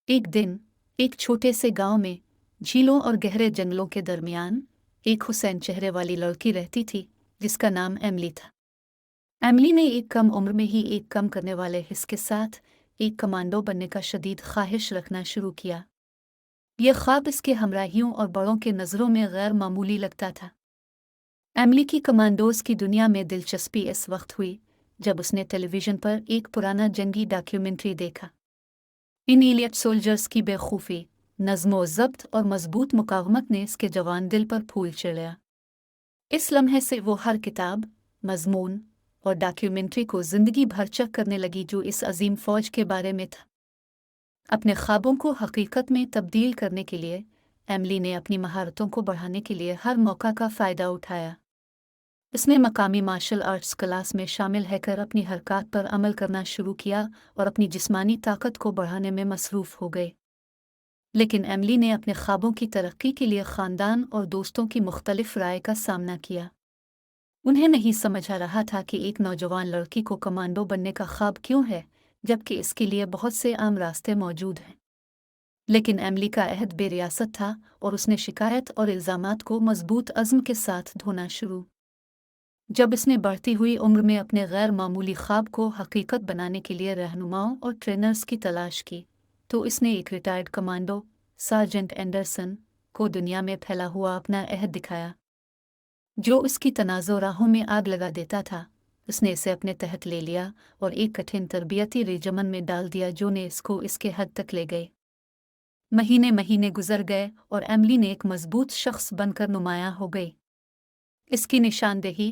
एक दिन एक छोटे से गांव में झीलों और गहरे जंगलों के दरमियान एक हुसैन चेहरे वाली लड़की रहती थी जिसका नाम एमिली था। एमिली ने एक कम उम्र में ही एक कम करने वाले हिस्स के साथ एक कमांडो बनने का शदीद ख्वाहिश रखना शुरू किया। यह ख्वाब इसके हमराहियों और बड़ों के नज़रों में गैर मामूली लगता था। एमिली की कमांडोज की दुनिया में दिलचस्पी इस वक्त हुई जब उसने टेलीविज़न पर एक पुराना जंगी डॉक्यूमेंट्री देखा। इन एलियट सोल्जर्स की बेखूफी, नज़्मो ज़ब्त और मजबूत मुकावमत ने इसके जवान दिल पर फूल चढ़ाया। इस लम्हे से वो हर किताब, मजमून और डॉक्यूमेंट्री को ज़िंदगी भर चेक करने लगी जो इस अजीम फ़ौज के बारे में था। अपने ख्वाबों को हकीकत में तब्दील करने के लिए एमिली ने अपनी महारतों को बढ़ाने के लिए हर मौका का फ़ायदा उठाया। इसने मकामी मार्शल आर्ट्स क्लास में शामिल होकर अपनी हरकत पर अमल करना शुरू किया और अपनी जिस्मानी ताकत को बढ़ाने में मसरूफ़ हो गए। लेकिन एमिली ने अपने ख्वाबों की तरक्की के लिए ख़ानदान और दोस्तों की मुख्तलिफ राय का सामना किया। उन्हें नहीं समझ आ रहा था कि एक नौजवान लड़की को कमांडो बनने का ख्वाब क्यों है, जबकि इसके लिए बहुत से आम रास्ते मौजूद हैं। लेकिन एमिली का अहद बेरियासत था और उसने शिकायत और इल्ज़ामात को मजबूत अज़्म के साथ ढोना शुरू। जब इसने बढ़ती हुई उम्र में अपने गैर मामूली ख्वाब को हकीकत बनाने के लिए रहनुमाओं और ट्रेनर्स की तलाश की, तो इसने एक रिटायर्ड कमांडो सार्जेंट एंडरसन को दुनिया में फैला हुआ अपना अहद दिखाया, जो इसकी तनाज़ो राहों में आग लगा देता था। उसने इसे अपने तहत ले लिया और एक कठिन तरबियती रेजमन में डाल दिया जो ने इसको इसके हद तक ले गए। महीने महीने गुजर गए और एमिली ने एक मजबूत शख्स बनकर नुमायां हो गई। इसकी निशानदेही,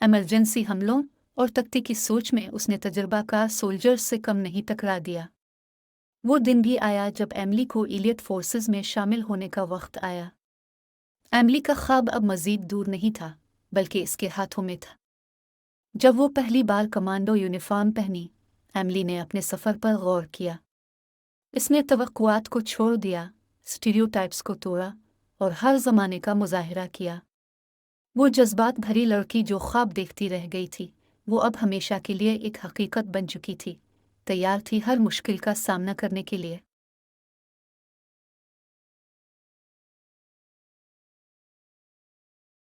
इमरजेंसी हमलों और तख्ती सोच में उसने तजुर्बाकार सोल्जर्स से कम नहीं टकरा दिया। वो दिन भी आया जब एमिली को एलियट फोर्सेस में शामिल होने का वक्त आया। एमिली का ख्वाब अब मजीद दूर नहीं था, बल्कि इसके हाथों में था। जब वो पहली बार कमांडो यूनिफॉर्म पहनी, एमिली ने अपने सफ़र पर गौर किया। इसने तवक्कुआत को छोड़ दिया, स्टीरियोटाइप्स को तोड़ा और हर ज़माने का मुज़ाहिरा किया। वो जज्बात भरी लड़की जो ख्वाब देखती रह गई थी, वो अब हमेशा के लिए एक हकीकत बन चुकी थी, तैयार थी हर मुश्किल का सामना करने के लिए।